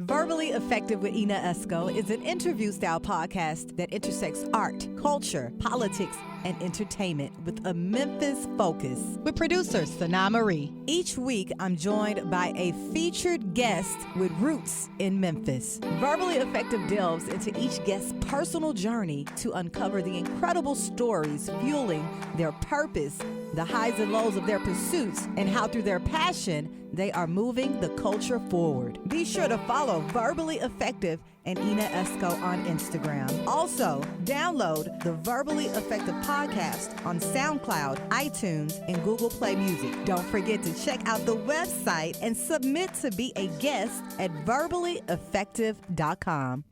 Verbally Effective with Ina Esco is an interview-style podcast that intersects art, culture, politics, and entertainment with a Memphis focus. With producer Sana Marie. Each week, I'm joined by a featured guest with roots in Memphis. Verbally Effective delves into each guest's personal journey to uncover the incredible stories fueling their purpose, the highs and lows of their pursuits, and how through their passion, they are moving the culture forward. Be sure to follow Verbally Effective and Ina Esco on Instagram. Also, download the Verbally Effective podcast on SoundCloud, iTunes, and Google Play Music. Don't forget to check out the website and submit to be a guest at verballyeffective.com.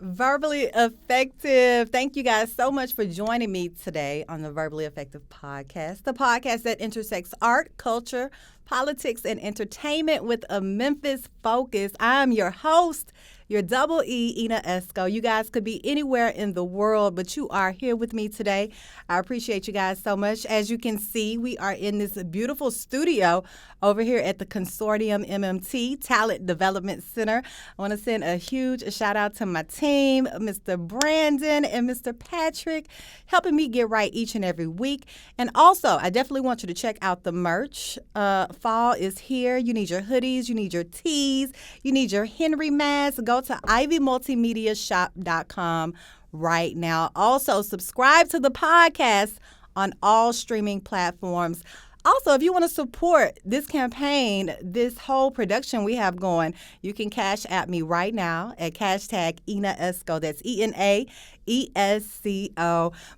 Verbally Effective. Thank you guys so much for joining me today on the Verbally Effective podcast, the podcast that intersects art, culture, politics, and entertainment with a Memphis focus. I'm your host, your double E, Ina Esco. You guys could be anywhere in the world, but you are here with me today. I appreciate you guys so much. As you can see, we are in this beautiful studio over here at the Consortium MMT Talent Development Center. I want to send a huge shout out to my team, Mr. Brandon and Mr. Patrick, helping me get right each and every week. And also, I definitely want you to check out the merch. Fall is here. You need your hoodies, you need your tees, you need your Henry masks. Go to ivymultimediashop.com right now. Also, subscribe to the podcast on all streaming platforms. Also, if you want to support this campaign, this whole production we have going, you can cash at me right now at hashtag Ina Esco. That's ENAESCO.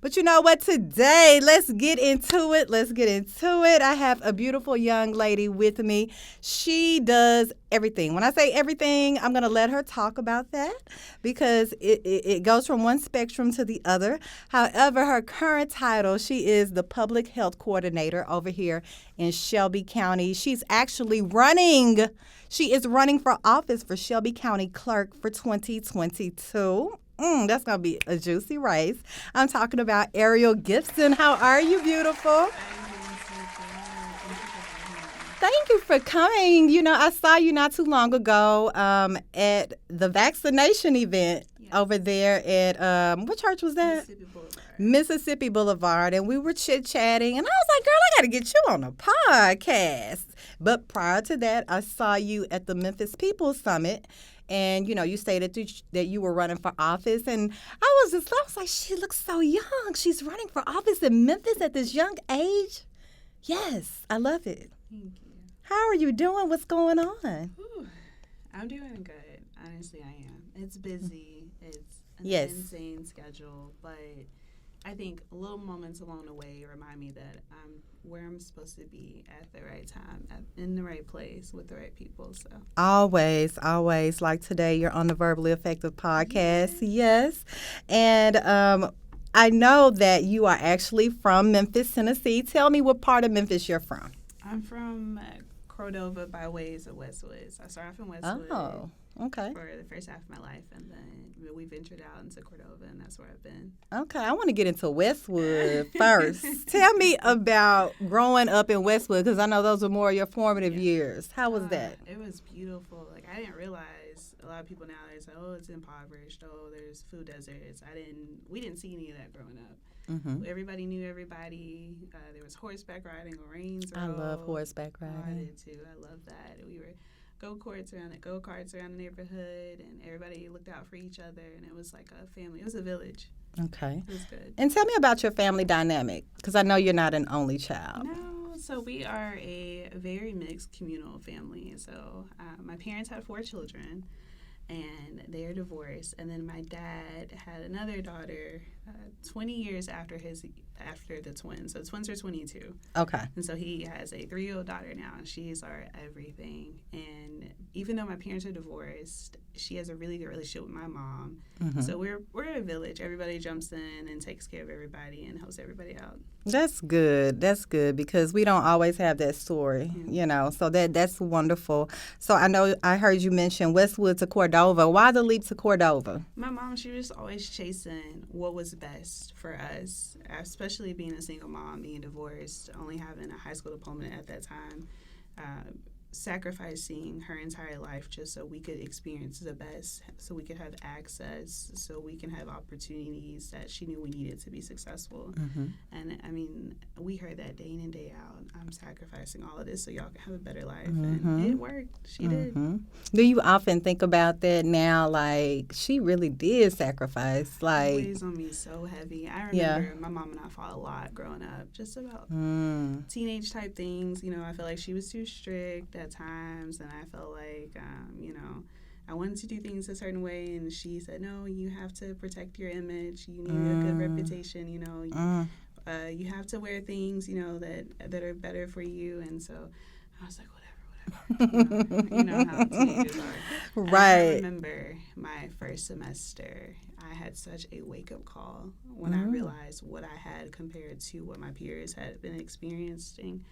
But you know what? Today, let's get into it. I have a beautiful young lady with me. She does everything. When I say everything, I'm going to let her talk about that because it goes from one spectrum to the other. However, her current title, she is the public health coordinator over here in Shelby County. She's actually running. She is running for office for Shelby County Clerk for 2022. That's going to be a juicy race. I'm talking about Arriell Gipson. How are you, beautiful? Thank you for coming. You know, I saw you not too long ago at the vaccination event over there at, what church was that? Mississippi Boulevard. And we were chit-chatting. And I was like, girl, I got to get you on a podcast. But prior to that, I saw you at the Memphis People Summit. And, you know, you stated that you were running for office. And I was like, she looks so young. She's running for office in Memphis at this young age. Yes, I love it. Thank you. How are you doing? What's going on? Ooh, I'm doing good. Honestly, I am. It's busy. It's an insane schedule. But I think little moments along the way remind me that I'm where I'm supposed to be at the right time, in the right place with the right people. So always. Like today, you're on the Verbally Effective podcast. Yes. And I know that you are actually from Memphis, Tennessee. Tell me what part of Memphis you're from. I'm from Cordova by ways of Westwood. So I started off in Westwood. Oh, okay. For the first half of my life, and then we ventured out into Cordova, and that's where I've been. Okay, I want to get into Westwood first. Tell me about growing up in Westwood, because I know those were more of your formative years. How was that? It was beautiful. Like, I didn't realize, a lot of people nowadays say, oh, it's impoverished, oh, there's food deserts. We didn't see any of that growing up. Mm-hmm. Everybody knew everybody. There was horseback riding on Rains Road. I love horseback riding. Oh, I did too. I love that. We were go-karts around the neighborhood, and everybody looked out for each other, and it was like a family. It was a village. Okay. It was good. And tell me about your family dynamic, because I know you're not an only child. No, so we are a very mixed communal family. So my parents had 4 children, and they are divorced. And then my dad had another daughter 20 years after the twins. So the twins are 22. Okay. And so he has a 3-year-old daughter now, and she's our everything. And even though my parents are divorced, she has a really good relationship with my mom. Mm-hmm. So we're a village. Everybody jumps in and takes care of everybody and helps everybody out. That's good, because we don't always have that story, you know. So that's wonderful. So I heard you mention Westwood to Cordova. Why the leap to Cordova? My mom, she was always chasing what was best for us, especially being a single mom, being divorced, only having a high school diploma at that time. sacrificing her entire life just so we could experience the best, so we could have access, so we can have opportunities that she knew we needed to be successful. And I mean, we heard that day in and day out. I'm sacrificing all of this so y'all can have a better life. And it worked. She did. Do you often think about that now? Like, she really did sacrifice. Like, It weighs on me so heavy. I remember my mom and I fought a lot growing up, just about teenage type things. You know, I feel like she was too strict at times, and I felt like, you know, I wanted to do things a certain way, and she said, no, you have to protect your image. You need a good reputation, you know. You have to wear things, you know, that are better for you. And so I was like, whatever. You know how teenagers are. Right. I remember my first semester, I had such a wake-up call when I realized what I had compared to what my peers had been experiencing.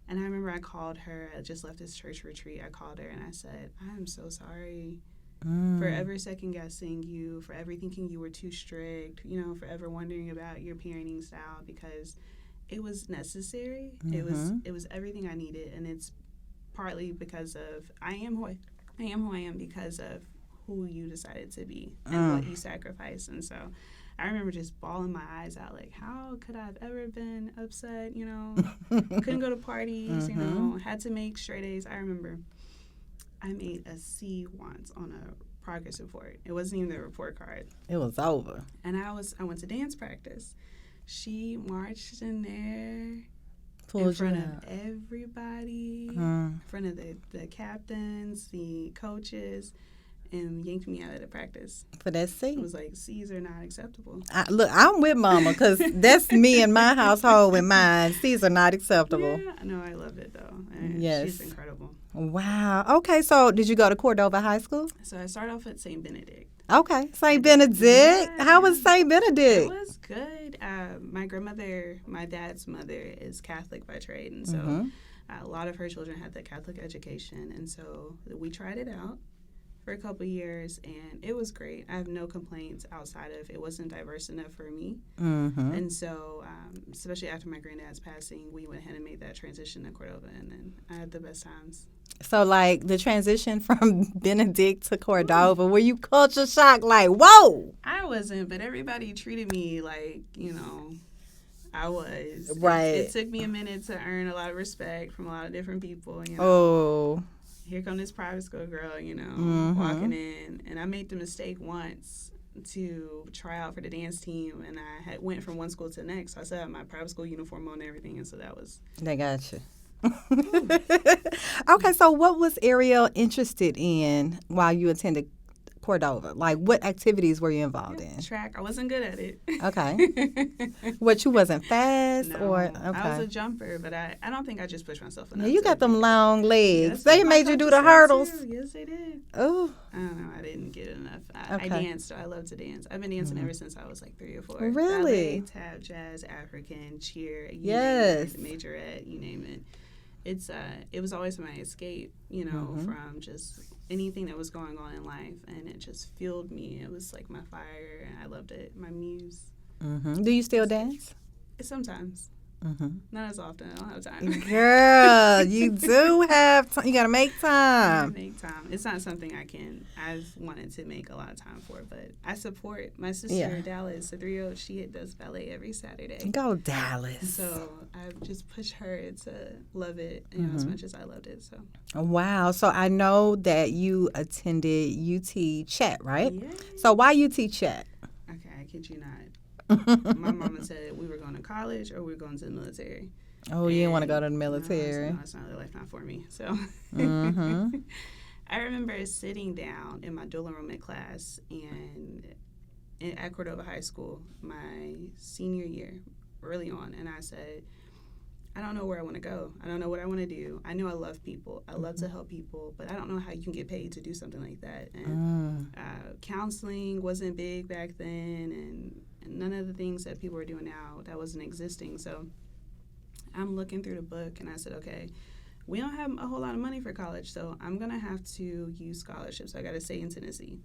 And I remember I called her. I just left this church retreat. I called her and I said, I am so sorry for ever second-guessing you, for ever thinking you were too strict, you know, for ever wondering about your parenting style, because it was necessary. It was everything I needed, and it's partly because of I am who I am because of who you decided to be and what you sacrificed. And so I remember just bawling my eyes out, like, how could I have ever been upset, you know? Couldn't go to parties, you know, had to make straight A's. I remember I made a C once on a progress report. It wasn't even the report card. It was over. And I went to dance practice. She marched in there in front of everybody, in front of the captains, the coaches, and yanked me out of the practice. For that C? It was like, C's are not acceptable. Look, I'm with Mama, because that's me in my household with mine. C's are not acceptable. Yeah, no, I loved it, though. And yes. She's incredible. Wow. Okay, so did you go to Cordova High School? So I started off at St. Benedict. Okay, St. Benedict. Yeah. How was St. Benedict? It was good. My grandmother, my dad's mother, is Catholic by trade, and so a lot of her children had the Catholic education, and so we tried it out for a couple years, and it was great. I have no complaints outside of it wasn't diverse enough for me. And so, especially after my granddad's passing, we went ahead and made that transition to Cordova, and then I had the best times. So, like, the transition from Benedict to Cordova, were you culture shocked, like, whoa? I wasn't, but everybody treated me like, you know, I was. Right. It took me a minute to earn a lot of respect from a lot of different people, you know. Oh. Here come this private school girl, you know, walking in. And I made the mistake once to try out for the dance team, and I went from one school to the next. So I still had my private school uniform on and everything, and so that was... They got you. Okay, so what was Arriell interested in while you attended Cordova? Like, what activities were you involved in? Track. I wasn't good at it. Okay. What, you wasn't fast? No, or okay. I was a jumper, but I don't think I just pushed myself enough. Yeah, you got them long legs. Yes, They made you do the hurdles. Too. Yes, they did. Oh. I don't know. I didn't get enough. Okay. I danced. I love to dance. I've been dancing ever since I was like 3 or 4. Really? Ballet, tap, jazz, African, cheer. Yes. Majorette, you name it. It was always my escape, you know, from just anything that was going on in life, and it just fueled me. It was like my fire, and I loved it. My muse. Do you still dance? Sometimes. Not as often. I don't have time. Girl, you do have time. You got to make time. Make time. It's not something I've wanted to make a lot of time for, but I support my sister, Dallas, a 3-year-old. She does ballet every Saturday. Go Dallas. So I just push her to love it, you know, as much as I loved it. So. Wow. So I know that you attended UT Chet, right? Yeah. So why UT Chet? Okay, I kid you not. My mama said we were going to college or we were going to the military. Oh, you didn't want to go to the military. No, it's not life, not for me. So I remember sitting down in my dual enrollment class at Cordova High School my senior year, early on, and I said, I don't know where I want to go. I don't know what I want to do. I know I love people. I love to help people, but I don't know how you can get paid to do something like that. And counseling wasn't big back then, and none of the things that people are doing now, that wasn't existing. So I'm looking through the book, and I said, okay, we don't have a whole lot of money for college, so I'm going to have to use scholarships. I got to stay in Tennessee.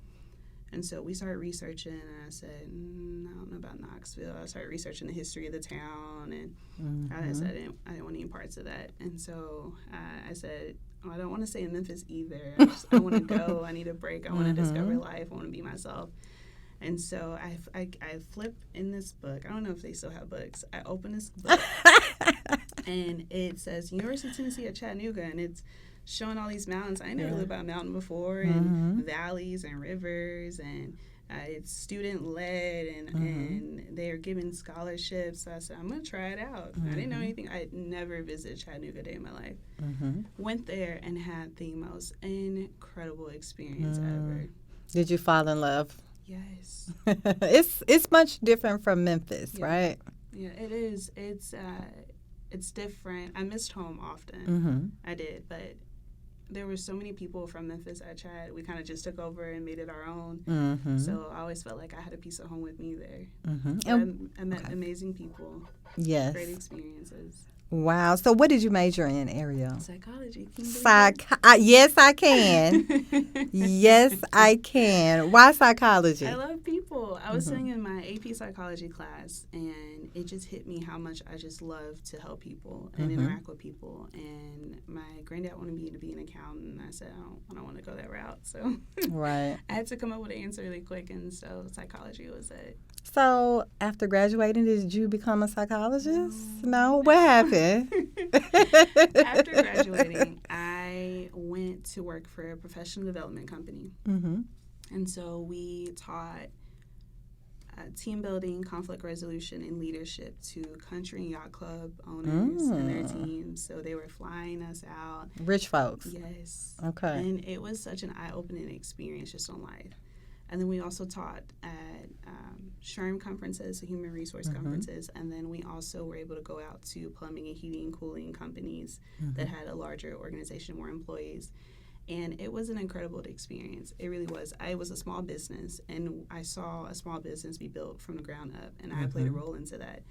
And so we started researching, and I said, I don't know about Knoxville. I started researching the history of the town, and I said I didn't want any parts of that. And so I said, I don't want to stay in Memphis either. I want to go. I need a break. I want to discover life. I want to be myself. And so I flip in this book. I don't know if they still have books. I open this book, and it says University of Tennessee at Chattanooga, and it's showing all these mountains. I never knew about a mountain before, and valleys and rivers, and it's student-led, and they're giving scholarships. So I said, I'm going to try it out. I didn't know anything. I had never visited Chattanooga a day in my life. Went there and had the most incredible experience ever. Did you fall in love? Yes. It's much different from Memphis, right? Yeah, it is. It's different. I missed home often. I did, but there were so many people from Memphis at Chad. We kind of just took over and made it our own. So I always felt like I had a piece of home with me there. I met amazing people. Yes. Great experiences. Wow. So what did you major in, Arriell? Psychology. Yes, I can. Yes, I can. Why psychology? I love people. I was sitting in my AP psychology class, and it just hit me how much I just love to help people and interact with people. And my granddad wanted me to be an accountant, and I said, I don't want to go that route. So right. I had to come up with an answer really quick, and so psychology was it. So after graduating, did you become a psychologist? No? What happened? After graduating, I went to work for a professional development company. And so we taught team building, conflict resolution, and leadership to country and yacht club owners and their teams. So they were flying us out. Rich folks. Yes. Okay. And it was such an eye-opening experience just on life. And then we also taught at SHRM conferences, human resource conferences, and then we also were able to go out to plumbing and heating and cooling companies that had a larger organization, more employees. And it was an incredible experience. It really was. I was a small business, and I saw a small business be built from the ground up, and I played a role into that.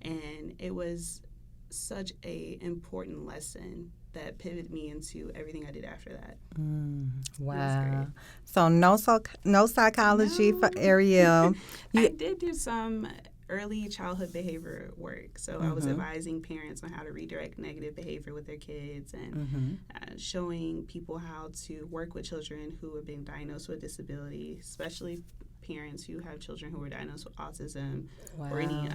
And it was such a important lesson that pivoted me into everything I did after that. Wow. So no psychology for Arriell. I did do some early childhood behavior work. So I was advising parents on how to redirect negative behavior with their kids, and showing people how to work with children who have been diagnosed with disability, especially parents who have children who were diagnosed with autism or any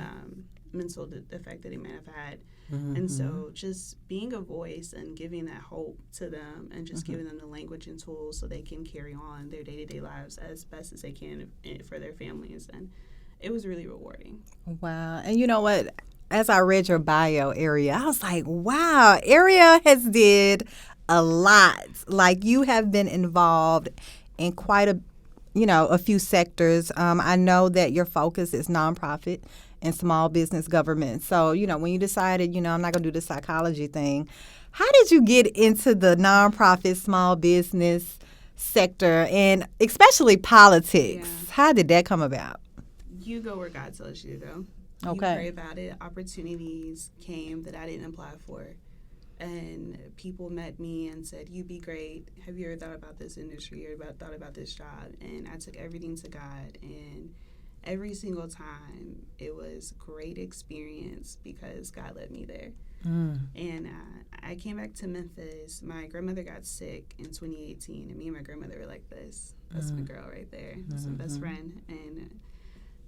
mental defect that they may have had. And so just being a voice and giving that hope to them, and just giving them the language and tools so they can carry on their day-to-day lives as best as they can for their families. And it was really rewarding. Wow. And you know what? As I read your bio, Arriell, I was like, wow, Arriell has did a lot. Like, you have been involved in quite a few sectors. I know that your focus is nonprofit and small business government. So, when you decided, I'm not going to do the psychology thing, how did you get into the nonprofit small business sector, and especially politics? Yeah. How did that come about? You go where God tells you to go. Okay. You pray about it. Opportunities came that I didn't apply for. And people met me and said, "You'd be great. Have you ever thought about this industry or thought about this job?" And I took everything to God. And every single time, it was great experience because God led me there. And I came back to Memphis. My grandmother got sick in 2018, and me and my grandmother were like this. That's my girl right there. That's my best friend. And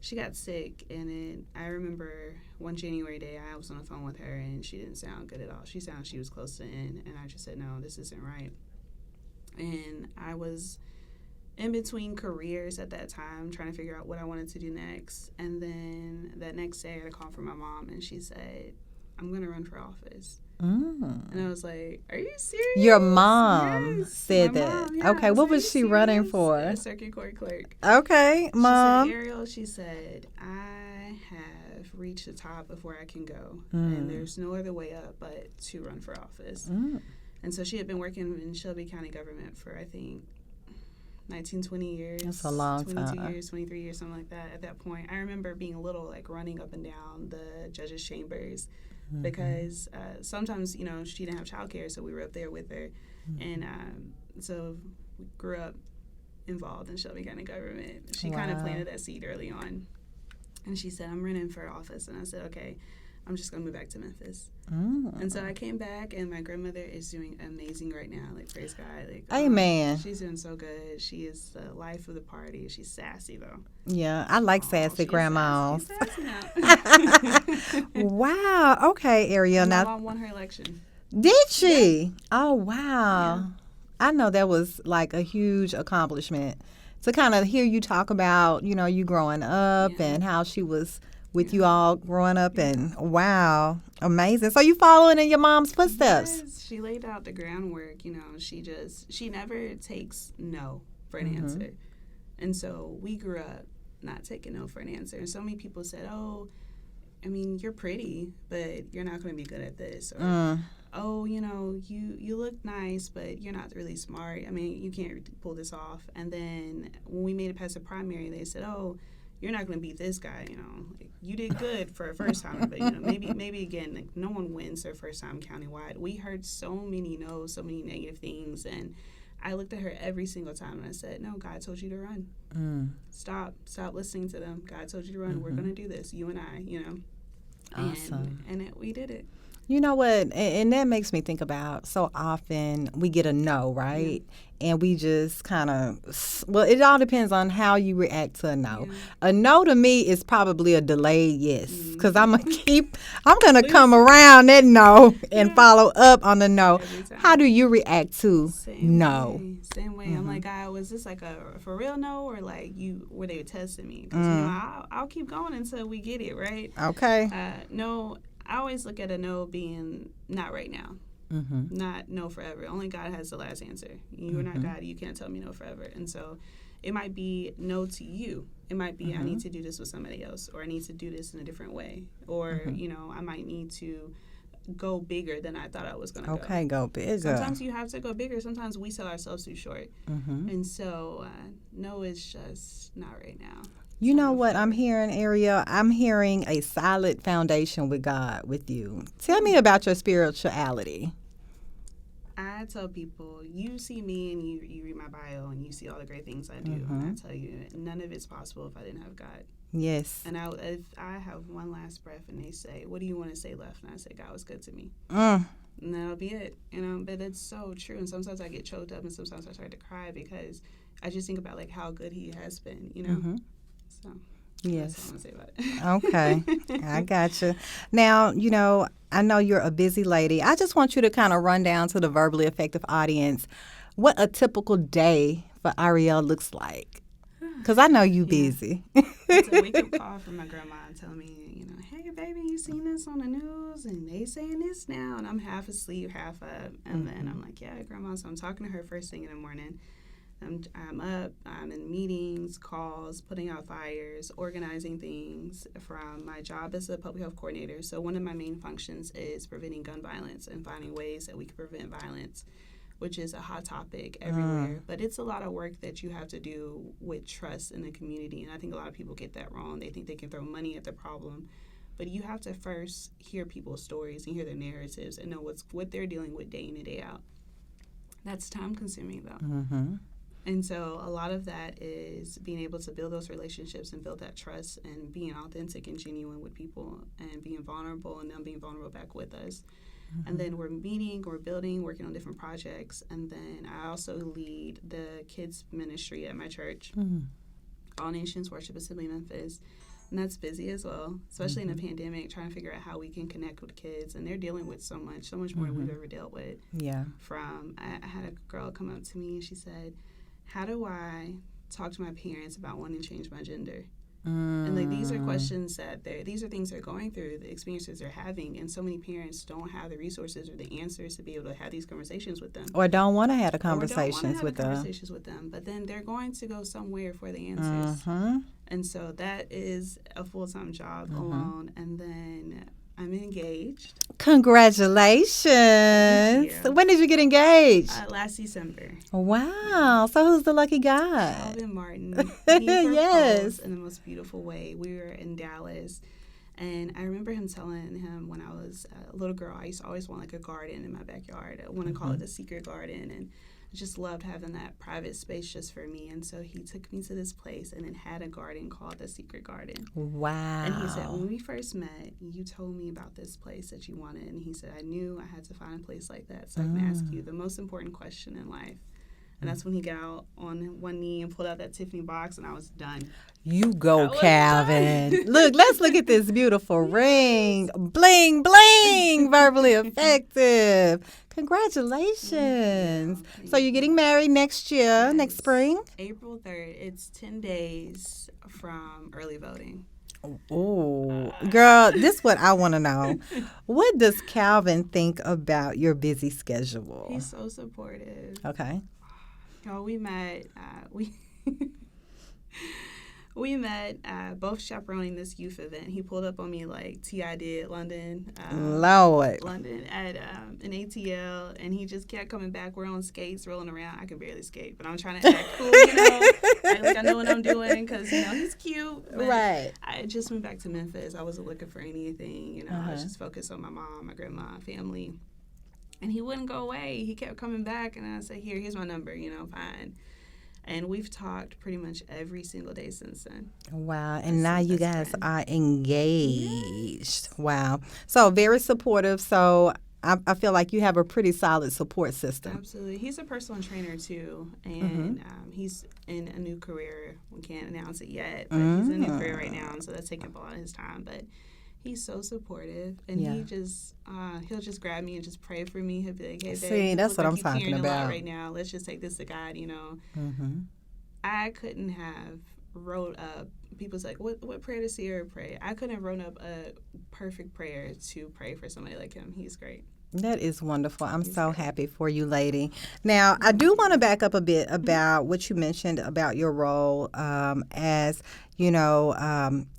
she got sick, and then I remember one January day, I was on the phone with her, and she didn't sound good at all. She sounded she was close to the end, and I just said, no, this isn't right. And I was in between careers at that time, trying to figure out what I wanted to do next. And then that next day, I got a call from my mom, and she said, I'm going to run for office. And I was like, are you serious? Your mom said that. Mom, yeah. Okay, what was she running for? A circuit court clerk. Okay, Mom. She said, Arriell, she said, I have reached the top of where I can go, and there's no other way up but to run for office. And so she had been working in Shelby County government for, I think, 19, 20 years. That's a long 22 time. years, 23 years, something like that at that point. I remember being little, like running up and down the judges' chambers, because sometimes, she didn't have childcare, so we were up there with her. And so we grew up involved in Shelby County government. She kind of planted that seed early on. And she said, I'm running for office. And I said, okay, I'm just going to move back to Memphis. And so I came back, and my grandmother is doing amazing right now. Like, praise God. Like, amen. She's doing so good. She is the life of the party. She's sassy, though. Yeah, I like sassy grandmas. She's sassy now. Wow. Okay, Arriell. My Now, mom won her election. did she? Yeah. Oh, wow. Yeah. I know that was like a huge accomplishment to kind of hear you talk about, you growing up and how she was with you all growing up, and wow, amazing. So you following in your mom's footsteps. Yes, she laid out the groundwork. She never takes no for an answer. And so we grew up not taking no for an answer. And so many people said, oh, I mean, you're pretty, but you're not going to be good at this. Or, oh, you look nice, but you're not really smart. I mean, you can't pull this off. And then when we made it past the primary, they said, oh, you're not going to beat this guy, Like, you did good for a first time, but, maybe again, like, no one wins their first time countywide. We heard so many no's, so many negative things, and I looked at her every single time, and I said, no, God told you to run. Stop listening to them. God told you to run. We're going to do this, you and I, Awesome. And we did it. You know what? And that makes me think about so often we get a no, right? And we just kind of, it all depends on how you react to a no. Yeah. A no to me is probably a delayed yes, because I'm going to come around that no and follow up on the no. How do you react to no? Same way. I'm like, God, was this like a for real no, or like were they testing me? Because I'll keep going until we get it, right? Okay. No, I always look at a no being not right now. Not no forever. Only God has the last answer. You're not God. You can't tell me no forever. And so it might be no to you. It might be I need to do this with somebody else, or I need to do this in a different way, or I might need to go bigger than I thought I was going to go. Okay, go bigger. Sometimes you have to go bigger. Sometimes we sell ourselves too short. And so no is just not right now. You know what I'm hearing, Arriell? I'm hearing a solid foundation with God with you. Tell me about your spirituality. I tell people, you see me and you read my bio and you see all the great things I do. And I tell you, none of it's possible if I didn't have God. Yes. And if I have one last breath and they say, what do you want to say left? And I say, God was good to me. And that'll be it. But it's so true. And sometimes I get choked up and sometimes I start to cry because I just think about like how good he has been, So yes. That's all I want to say about it. Okay. I got you. Now, I know you're a busy lady. I just want you to kind of run down to the verbally effective audience what a typical day for Arriell looks like. Because I know you busy. It's a wake-up call from my grandma and tell me, hey, baby, you seen this on the news? And they saying this now. And I'm half asleep, half up. And then I'm like, yeah, Grandma. So I'm talking to her first thing in the morning. I'm up, I'm in meetings, calls, putting out fires, organizing things from my job as a public health coordinator. So one of my main functions is preventing gun violence and finding ways that we can prevent violence, which is a hot topic everywhere. But it's a lot of work that you have to do with trust in the community. And I think a lot of people get that wrong. They think they can throw money at the problem. But you have to first hear people's stories and hear their narratives and know what they're dealing with day in and day out. That's time consuming, though. And so a lot of that is being able to build those relationships and build that trust and being authentic and genuine with people and being vulnerable and them being vulnerable back with us. And then we're meeting, we're building, working on different projects. And then I also lead the kids ministry at my church, All Nations Worship Assembly Memphis. And that's busy as well, especially in the pandemic, trying to figure out how we can connect with kids. And they're dealing with so much more than we've ever dealt with. Yeah. I had a girl come up to me and she said, how do I talk to my parents about wanting to change my gender? And these are questions these are things they're going through, the experiences they're having, and so many parents don't have the resources or the answers to be able to have these conversations with them. Or don't want to have the conversations with them. But then they're going to go somewhere for the answers. And so that is a full-time job alone. And then I'm engaged. Congratulations. When did you get engaged? Last December. Wow. So who's the lucky guy? Alvin Martin. He proposed in the most beautiful way. We were in Dallas. And I remember him telling him when I was a little girl, I used to always want like a garden in my backyard. I want to call it a secret garden. And just loved having that private space just for me. And so he took me to this place, and it had a garden called the Secret Garden. Wow. And he said, when we first met, you told me about this place that you wanted. And he said, I knew I had to find a place like that so I can ask you the most important question in life. And that's when he got out on one knee and pulled out that Tiffany box, and I was done. You go, Calvin. Let's look at this beautiful ring. Bling, bling. Verbally effective. Congratulations. So you're getting married next year, next spring? April 3rd. It's 10 days from early voting. Oh, girl, this is what I want to know. What does Calvin think about your busy schedule? He's so supportive. Okay. Oh, we met. We met both chaperoning this youth event. He pulled up on me like T.I. did London. London at an ATL, and he just kept coming back. We're on skates, rolling around. I can barely skate, but I'm trying to act cool, like I know what I'm doing because, he's cute. But right. I just went back to Memphis. I wasn't looking for anything, I was just focused on my mom, my grandma, family. And he wouldn't go away. He kept coming back, and I said, here's my number, fine. And we've talked pretty much every single day since then. Wow. And now you guys are engaged. Yes. Wow. So very supportive. So I feel like you have a pretty solid support system. Absolutely. He's a personal trainer, too. And he's in a new career. We can't announce it yet, but he's in a new career right now, and so that's taking up a lot of his time. But he's so supportive, and he just he'll just grab me and just pray for me. He'll be like, "Hey, babe, that's what I'm talking about right now. Let's just take this to God." I couldn't have wrote up. People's like, "What prayer does Sierra pray?" I couldn't have wrote up a perfect prayer to pray for somebody like him. He's great. That is wonderful. I'm so happy for you, lady. Now, I do want to back up a bit about what you mentioned about your role as,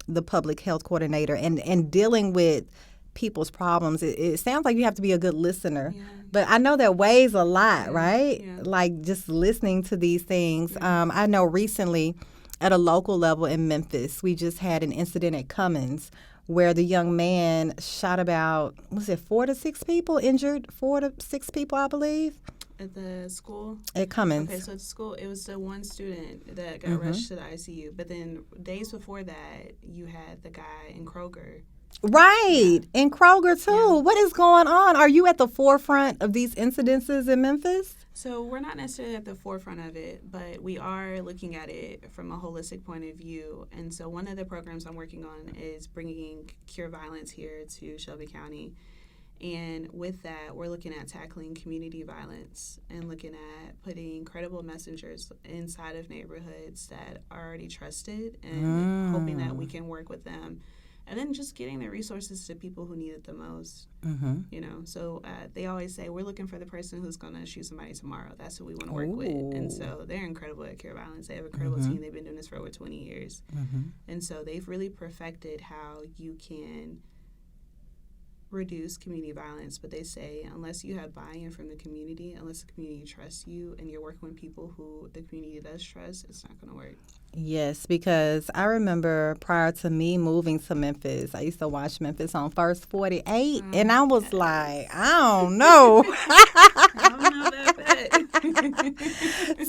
the public health coordinator and dealing with people's problems. It sounds like you have to be a good listener. Yeah. But I know that weighs a lot, right? Yeah. Like just listening to these things. Yeah. I know recently at a local level in Memphis, we just had an incident at Cummins where the young man shot about, 4 to 6 people, injured 4 to 6 people, I believe. At the school? At Cummins. Okay, so at the school, it was the one student that got rushed to the ICU. But then days before that, you had the guy in Kroger. Right, in Kroger, too. Yeah. What is going on? Are you at the forefront of these incidences in Memphis? So we're not necessarily at the forefront of it, but we are looking at it from a holistic point of view. And so one of the programs I'm working on is bringing Cure Violence here to Shelby County. And with that, we're looking at tackling community violence and looking at putting credible messengers inside of neighborhoods that are already trusted and hoping that we can work with them. And then just getting the resources to people who need it the most. So they always say, we're looking for the person who's going to shoot somebody tomorrow. That's who we want to work with. And so they're incredible at Cure Violence. They have an incredible team. They've been doing this for over 20 years. And so they've really perfected how you can reduce community violence. But they say, unless you have buy-in from the community, unless the community trusts you and you're working with people who the community does trust, it's not going to work. Yes, because I remember prior to me moving to Memphis, I used to watch Memphis on First 48, and I was like, I don't know. I don't know that.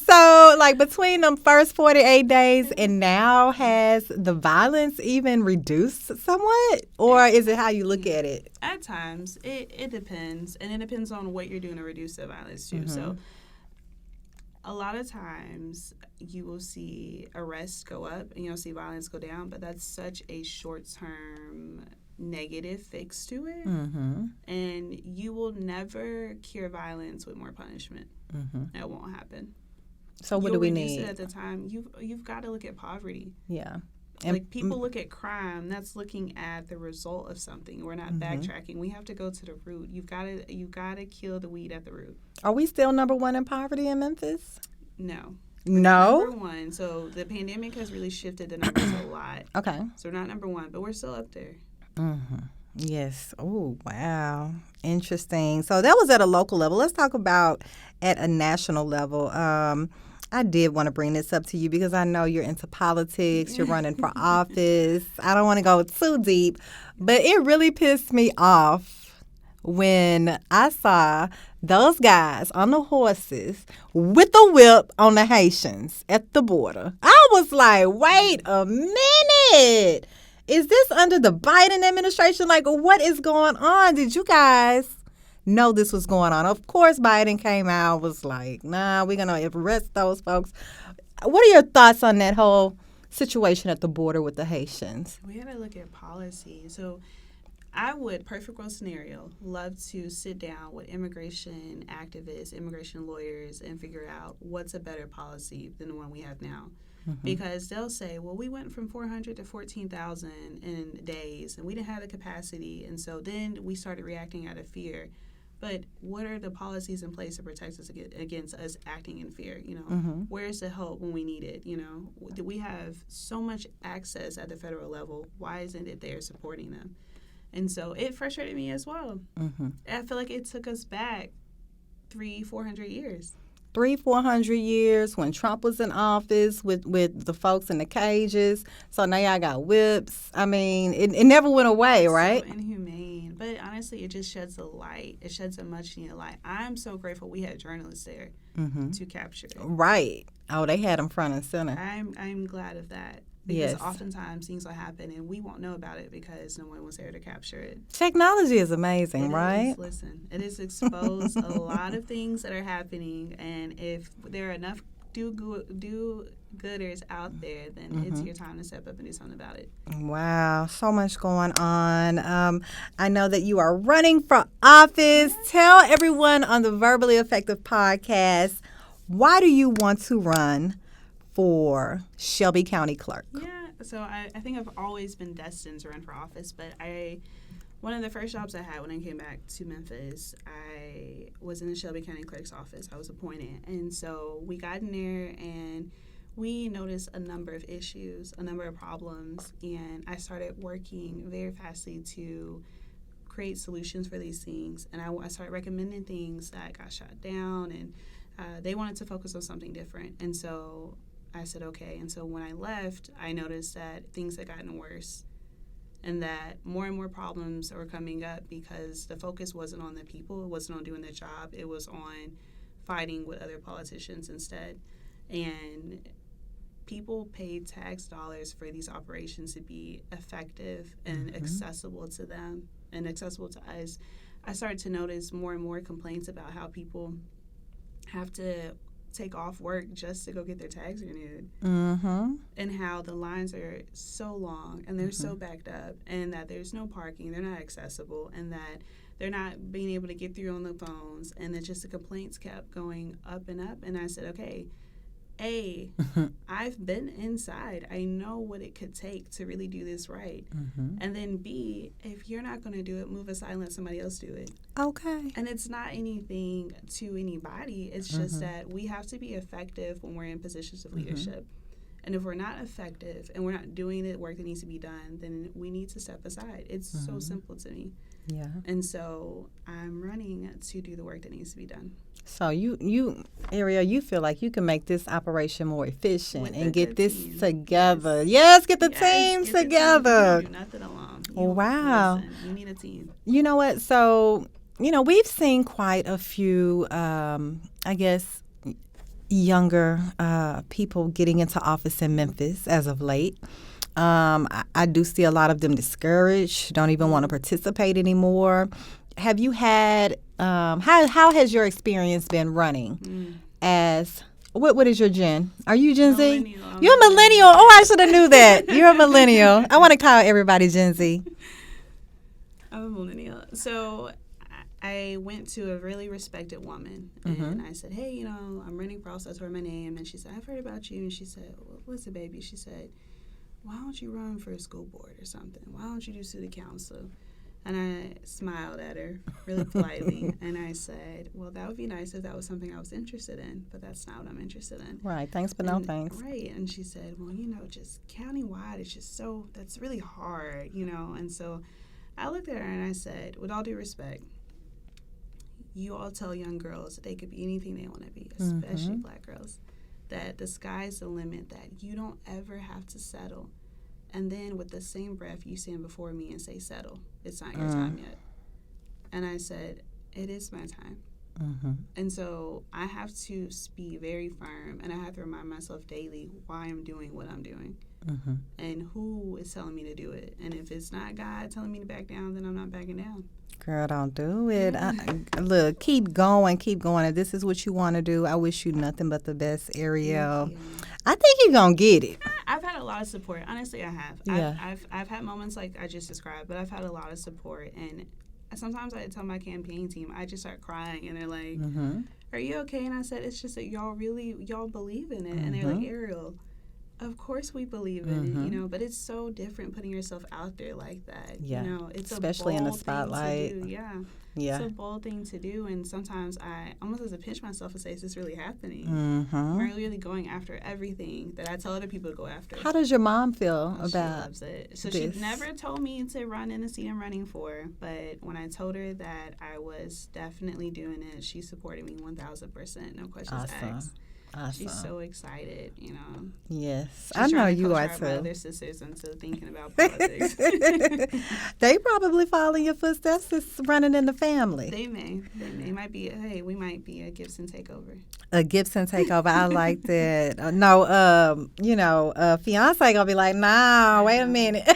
So, like, between them first 48 days and now, has the violence even reduced somewhat? Or is it how you look at it? At times. It depends. And it depends on what you're doing to reduce the violence, too. So, a lot of times you will see arrests go up and you'll see violence go down, but that's such a short-term negative fix to it. And you will never cure violence with more punishment. That won't happen. So what do we need? At the time, you've got to look at poverty. Yeah. Like people look at crime, that's looking at the result of something. We're not backtracking. We have to go to the root. You've got to kill the weed at the root. Are we still number one in poverty in Memphis? No. No? Number one. So the pandemic has really shifted the numbers a lot. Okay. So we're not number one, but we're still up there. Yes. Oh, wow. Interesting. So that was at a local level. Let's talk about at a national level. I did want to bring this up to you because I know you're into politics. You're running for office. I don't want to go too deep, but it really pissed me off when I saw those guys on the horses with the whip on the Haitians at the border. I was like, wait a minute. Is this under the Biden administration? Like, what is going on? Did you guys know this was going on? Of course, Biden came out, was like, nah, we're going to arrest those folks. What are your thoughts on that whole situation at the border with the Haitians? We got to look at policy. So I would, perfect world scenario, love to sit down with immigration activists, immigration lawyers, and figure out what's a better policy than the one we have now. Mm-hmm. Because they'll say, well, we went from 400 to 14,000 in days, and we didn't have the capacity, and so then we started reacting out of fear. But what are the policies in place to protect us against us acting in fear? You know, where's the help when we need it? You know, we have so much access at the federal level. Why isn't it there supporting them? And so it frustrated me as well. Mm-hmm. I feel like it took us back 300-400 years. 300-400 years when Trump was in office with the folks in the cages. So now y'all got whips. I mean, it never went away, right? So inhumane. But honestly, it just sheds a light. It sheds a much needed light. I'm so grateful we had journalists there to capture it. Right. Oh, they had them front and center. I'm glad of that. Because oftentimes things will happen and we won't know about it because no one was there to capture it. Technology is amazing, right? Listen, it has exposed a lot of things that are happening, and if there are enough do-gooders out there, then it's your time to step up and do something about it. Wow, so much going on. I know that you are running for office. Tell everyone on the Verbally Effective podcast, why do you want to run for Shelby County Clerk? Yeah, so I think I've always been destined to run for office, but one of the first jobs I had when I came back to Memphis, I was in the Shelby County Clerk's office. I was appointed, and so we got in there and we noticed a number of issues, a number of problems, and I started working very fastly to create solutions for these things, and I started recommending things that got shot down, and they wanted to focus on something different, and so I said, okay. And so when I left, I noticed that things had gotten worse and that more and more problems were coming up because the focus wasn't on the people. It wasn't on doing their job. It was on fighting with other politicians instead. And people paid tax dollars for these operations to be effective and accessible to them and accessible to us. I started to notice more and more complaints about how people have to take off work just to go get their tags renewed, and how the lines are so long and they're so backed up, and that there's no parking, they're not accessible, and that they're not being able to get through on the phones, and that just the complaints kept going up and up. And I said, okay, A, I've been inside. I know what it could take to really do this right. And then B, if you're not going to do it, move aside and let somebody else do it. Okay. And it's not anything to anybody. It's just that we have to be effective when we're in positions of leadership. And if we're not effective and we're not doing the work that needs to be done, then we need to step aside. It's so simple to me. Yeah. And so I'm running to do the work that needs to be done. So you Arriell, you feel like you can make this operation more efficient and get this team together. Yes, get the team together. You do nothing alone. Wow. Listen, you need a team. You know what? So, we've seen quite a few, I guess, younger people getting into office in Memphis as of late. I do see a lot of them discouraged, don't even want to participate anymore. Have you had, how has your experience been running as, what is your gen? Are you Gen Z? Millennial. You're a millennial. Oh, I should have knew that. You're a millennial. I want to call everybody Gen Z. I'm a millennial. So I went to a really respected woman, and I said, hey, I'm running for office. I told her my name, and she said, I've heard about you. And she said, well, what's it, baby? She said, why don't you run for a school board or something? Why don't you do city council? And I smiled at her really politely, and I said, well, that would be nice if that was something I was interested in, but that's not what I'm interested in. Right, thanks, but no thanks. Right, and she said, well, just countywide, it's just that's really hard, And so I looked at her and I said, with all due respect, you all tell young girls that they could be anything they want to be, especially black girls, that the sky's the limit, that you don't ever have to settle. And then with the same breath, you stand before me and say, settle. It's not your time yet. and I said, it is my time. And so I have to be very firm, and I have to remind myself daily why I'm doing what I'm doing and who is telling me to do it. And if it's not God telling me to back down, then I'm not backing down. Girl, don't do it. Look, keep going. If this is what you want to do, I wish you nothing but the best, Arriell. I think you're going to get it. I've had a lot of support. Honestly, I have. Yeah. I've had moments like I just described, but I've had a lot of support. And sometimes I tell my campaign team, I just start crying, and they're like, are you okay? And I said, it's just that y'all believe in it. And they're like, Arriell, of course we believe in it, you know, but it's so different putting yourself out there like that. Yeah. You know, it's especially a bold in the spotlight. thing to do. Yeah. It's a bold thing to do, and sometimes I almost have to pinch myself and say, is this really happening? Am I really going after everything that I tell other people to go after? How does your mom feel about She loves it. So this? She never told me to run in the seat I'm running for, but when I told her that I was definitely doing it, she supported me 1,000%, no questions asked. Awesome. She's so excited, you know. Yes, She's I know you are my too. other sisters into thinking about politics. They probably follow your footsteps. It's running in the family. They may. Might be. Hey, we might be a Gipson takeover. A Gipson takeover. I like that. Fiance gonna be like, nah, wait a minute.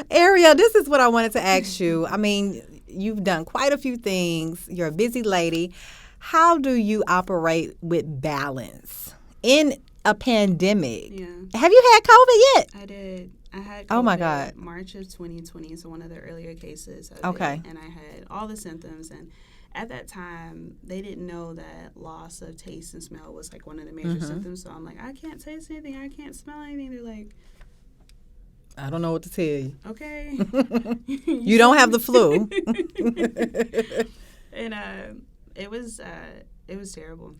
Arriell, this is what I wanted to ask you. I mean, you've done quite a few things. You're a busy lady. How do you operate with balance in a pandemic? Yeah. Have you had COVID yet? I did. I had COVID Oh, my God. March of 2020, so one of the earlier cases of Okay. it, and I had all the symptoms. And at that time, they didn't know that loss of taste and smell was like one of the major symptoms. So I'm like, I can't taste anything. I can't smell anything. They're like, I don't know what to tell you. okay. You don't have the flu. And it was terrible.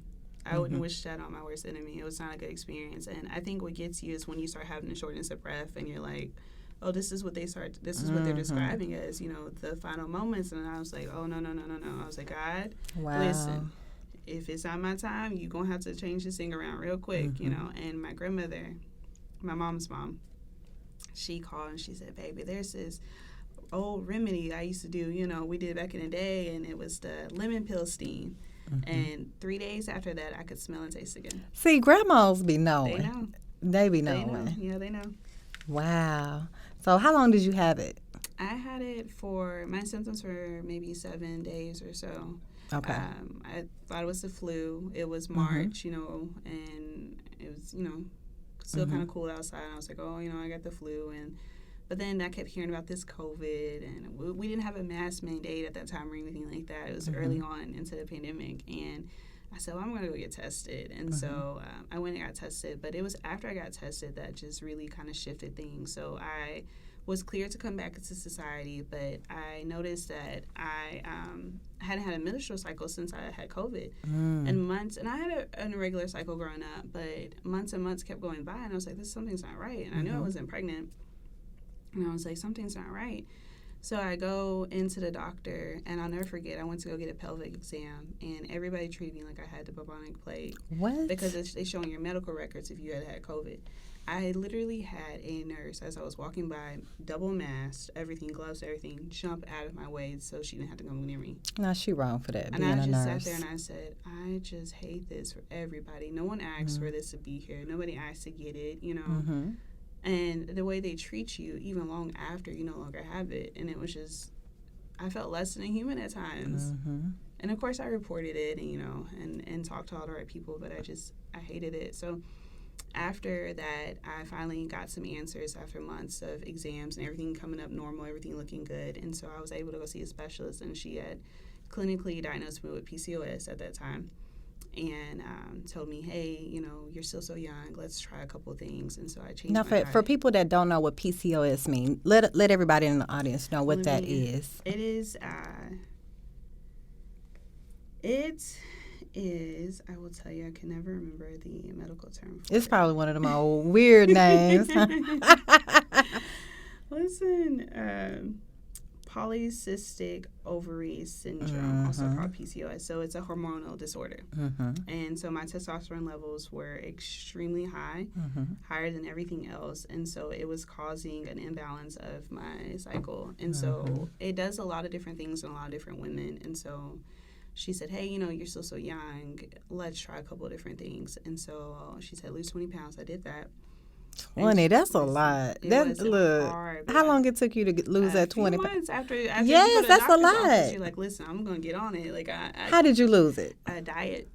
I wouldn't wish that on my worst enemy. It was not a good experience. And I think what gets you is when you start having a shortness of breath, and you're like, oh, this is what they're describing as, you know, the final moments. And I was like, oh, no. I was like, God, listen, if it's not my time, you're going to have to change this thing around real quick, you know. And my grandmother, my mom's mom, she called and she said, baby, there's this old remedy I used to do, you know, we did back in the day, and it was the lemon pill steam. And 3 days after that, I could smell and taste again. See, grandmas be knowing. They know. They be They knowing. know. Yeah, they know. Wow. So how long did you have it? I had it for, my symptoms for maybe 7 days or so. Okay. I thought it was the flu. It was March, you know, and it was, you know, still kind of cool outside. And I was like, oh, you know, I got the flu. But then I kept hearing about this COVID, and we didn't have a mask mandate at that time or anything like that. It was early on into the pandemic, and I said, well, I'm going to go get tested. And so I went and got tested, but it was after I got tested that just really kind of shifted things. So I was cleared to come back into society, but I noticed that I hadn't had a menstrual cycle since I had COVID. And I had an irregular cycle growing up, but months and months kept going by, and I was like, something's not right. And I knew I wasn't pregnant. And I was like, something's not right. So I go into the doctor, and I'll never forget, I went to go get a pelvic exam, and everybody treated me like I had the bubonic plague. What? Because they're showing your medical records if you had COVID. I literally had a nurse, as I was walking by, double masked, everything, gloves, everything, jump out of my way so she didn't have to come near me. No, she wrong for that, and being a nurse. And I just sat there and I said, I just hate this for everybody. No one asked for this to be here. Nobody asked to get it, you know. And the way they treat you, even long after you no longer have it. And it was just, I felt less than a human at times. And of course I reported it, and, you know, and talked to all the right people, but I hated it. So after that, I finally got some answers after months of exams and everything coming up normal, everything looking good. And so I was able to go see a specialist, and she had clinically diagnosed me with PCOS at that time. And told me, hey, you know, you're still so young. Let's try a couple of things. And so I changed now, my diet. for people that don't know what PCOS mean, let everybody in the audience know what that is. It is, I will tell you, I can never remember the medical term for It's it. probably one of them old weird names. Listen, polycystic ovary syndrome, also called PCOS. So it's a hormonal disorder. And so my testosterone levels were extremely high, higher than everything else. And so it was causing an imbalance of my cycle. And so it does a lot of different things in a lot of different women. And so she said, hey, you're still so young. Let's try a couple of different things. And so she said, lose 20 pounds. I did that. 20, that's a lot. Look, hard, how long it took you to lose that 20 pounds? Months after yes, that's a lot. Office, you're like, listen, I'm going to get on it. Like, how did you lose it? A diet.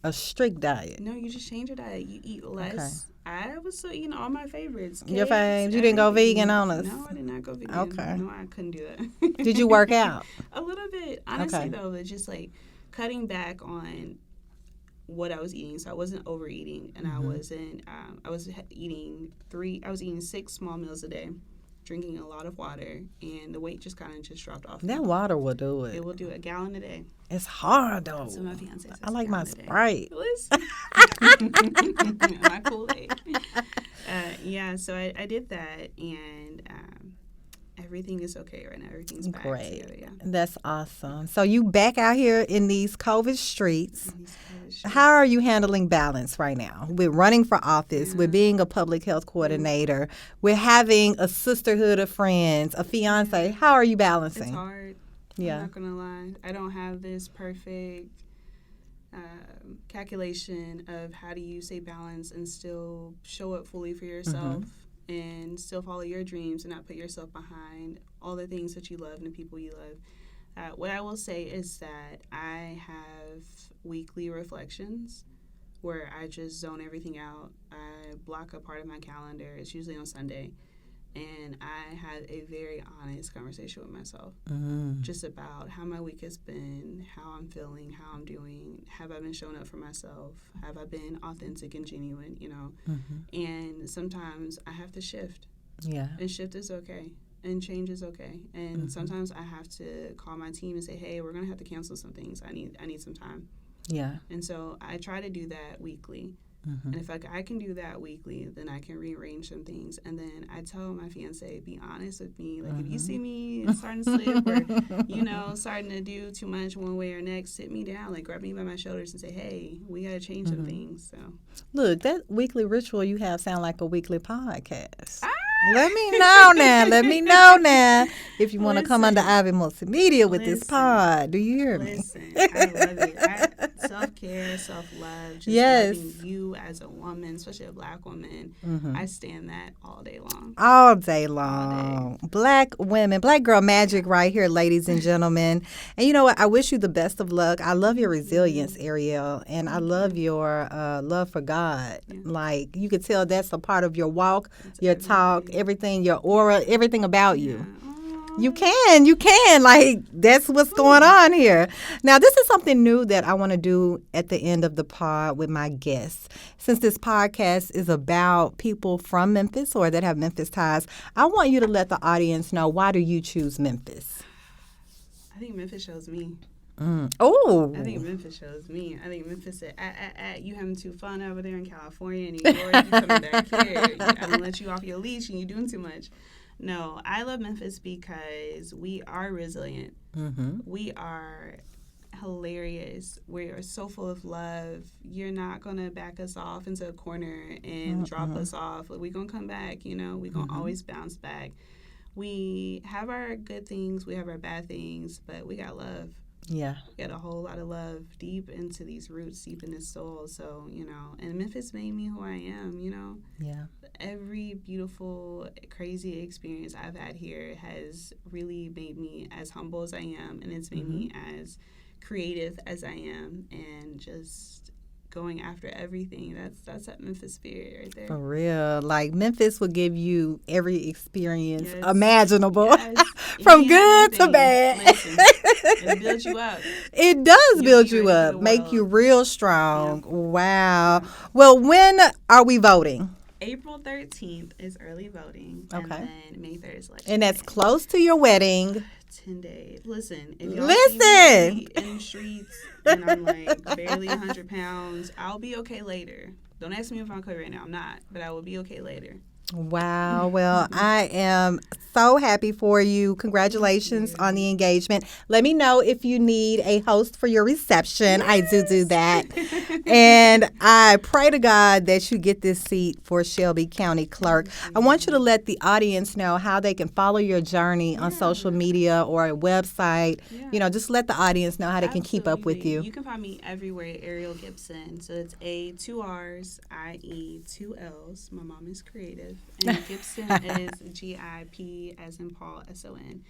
A strict diet? No, you just change your diet. You eat less. Okay. I was still eating all my favorites. Your faves? You didn't go vegan on us? No, I did not go vegan. Okay. No, I couldn't do that. Did you work out? A little bit. Honestly, though, it's just like cutting back on what I was eating. So I wasn't overeating, and I wasn't. I was eating 6 small meals a day, drinking a lot of water, and the weight just kind of dropped off. That water will do it. It will do a gallon a day. It's hard though. So my fiance says I like my Sprite. Listen, my Kool-Aid. Yeah, so I did that, and everything is okay right now. Everything's back together. Yeah, that's awesome. So you back out here in these COVID streets. How are you handling balance right now? We're running for office. We're being a public health coordinator. We're having a sisterhood of friends, a fiance. How are you balancing? It's hard. Yeah. I'm not going to lie. I don't have this perfect calculation of how do you stay balanced and still show up fully for yourself and still follow your dreams and not put yourself behind all the things that you love and the people you love. What I will say is that I have weekly reflections where I just zone everything out. I block a part of my calendar. It's usually on Sunday. And I had a very honest conversation with myself just about how my week has been, how I'm feeling, how I'm doing. Have I been showing up for myself? Have I been authentic and genuine, And sometimes I have to shift. Yeah. And shift is okay. And change is okay. And sometimes I have to call my team and say, hey, we're going to have to cancel some things. I need some time. Yeah. And so I try to do that weekly. And if I can do that weekly, then I can rearrange some things. And then I tell my fiance, be honest with me. Like, if you see me starting to slip or, starting to do too much one way or next, sit me down, like grab me by my shoulders and say, hey, we got to change some things. So, look, that weekly ritual you have sound like a weekly podcast. Let me know now. If you want to come under Ivy Multimedia with this pod. Do you hear me? Listen, I love it. Self-care, self-love, just loving you as a woman, especially a Black woman. I stand that all day long. All day long. Black women, Black girl magic right here, ladies and gentlemen. And you know what? I wish you the best of luck. I love your resilience, Arriell, and I love your love for God. Yeah. Like, you could tell that's a part of your walk, your talk, everything, your aura, everything about you. You can. Like, that's what's going on here. Now, this is something new that I want to do at the end of the pod with my guests. Since this podcast is about people from Memphis or that have Memphis ties, I want you to let the audience know, why do you choose Memphis? I think Memphis shows me. Oh. I think Memphis shows me. I think Memphis said, you having too fun over there in California, and New York, you coming back here. I'm going to let you off your leash and you're doing too much. No, I love Memphis because we are resilient. We are hilarious. We are so full of love. You're not going to back us off into a corner and drop us off. We're going to come back, We're going to always bounce back. We have our good things. We have our bad things, but we got love. Yeah. We got a whole lot of love deep into these roots, deep in this soul. So, and Memphis made me who I am, Yeah. Every beautiful, crazy experience I've had here has really made me as humble as I am, and it's made me as creative as I am, and just going after everything. That's that Memphis spirit right there. For real. Like, Memphis will give you every experience imaginable. From good to bad. Listen, it builds you up. It does build you up. Make you real strong. Yeah. Wow. Well, when are we voting? April 13th is early voting. Okay. And then May 3rd is election. And that's close to your wedding. 10 days. Listen, if y'all see me in the streets and I'm like barely 100 pounds, I'll be okay later. Don't ask me if I'm okay right now. I'm not, but I will be okay later. Wow. Well, I am so happy for you. Congratulations on the engagement. Let me know if you need a host for your reception. Yes. I do that. And I pray to God that you get this seat for Shelby County Clerk. I want you to let the audience know how they can follow your journey on social media or a website. Yeah. Just let the audience know how they can keep up with you. You can find me everywhere at Arriell Gipson. So it's A, 2 R's, I-E, 2 L's. My mom is creative. And Gipson is G-I-P as in Paul, S-O-N.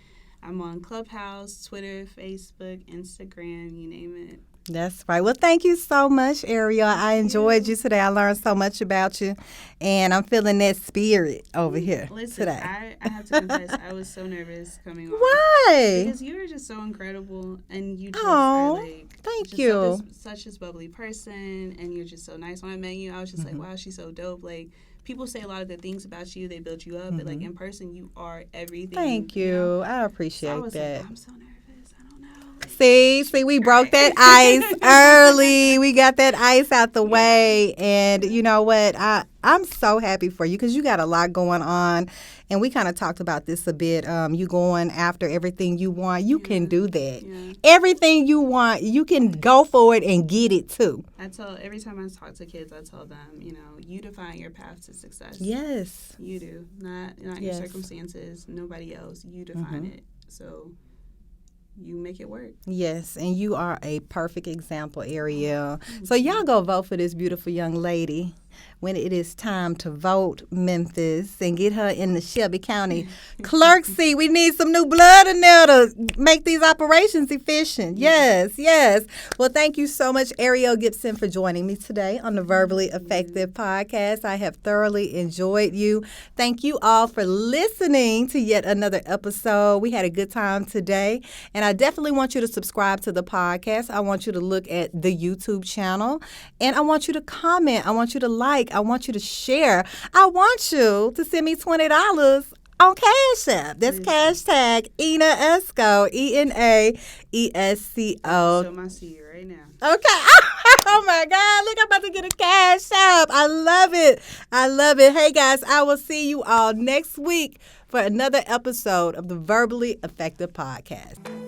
I'm on Clubhouse, Twitter, Facebook, Instagram, you name it. That's right. Well, thank you so much, Arriell. I enjoyed you today. I learned so much about you, and I'm feeling that spirit over here today. I have to confess, I was so nervous coming on. Why? Because you were just so incredible, and you just are like, thank you. Such a bubbly person, and you're just so nice. When I met you, I was just like, wow, she's so dope. Like, people say a lot of good things about you. They build you up, but like in person, you are everything. Thank you. I appreciate I was that. Like, I'm so nervous. I don't know. See, we broke that ice early. We got that ice out the way, and you know what? I'm so happy for you because you got a lot going on, and we kind of talked about this a bit. You going after everything you want, you can do that. Yeah. Everything you want, you can go for it and get it too. Every time I talk to kids, I tell them, you define your path to success. Yes, you do. Not your circumstances. Nobody else. You define it. So you make it work. Yes, and you are a perfect example, Arriell. So y'all go vote for this beautiful young lady when it is time to vote Memphis and get her in the Shelby County Clerk seat. We need some new blood in there to make these operations efficient. Yes. Well, thank you so much, Arriell Gipson, for joining me today on the Verbally Effective Podcast. I have thoroughly enjoyed you. Thank you all for listening to yet another episode. We had a good time today, and I definitely want you to subscribe to the podcast. I want you to look at the YouTube channel, and I want you to comment. I want you to like. I want you to share. I want you to send me $20 on Cash App. That's hashtag Ina Esco, ENAESCO. Show my seat right now. Okay. Oh my God. Look, I'm about to get a Cash App. I love it. Hey guys, I will see you all next week for another episode of the Verbally Effective Podcast.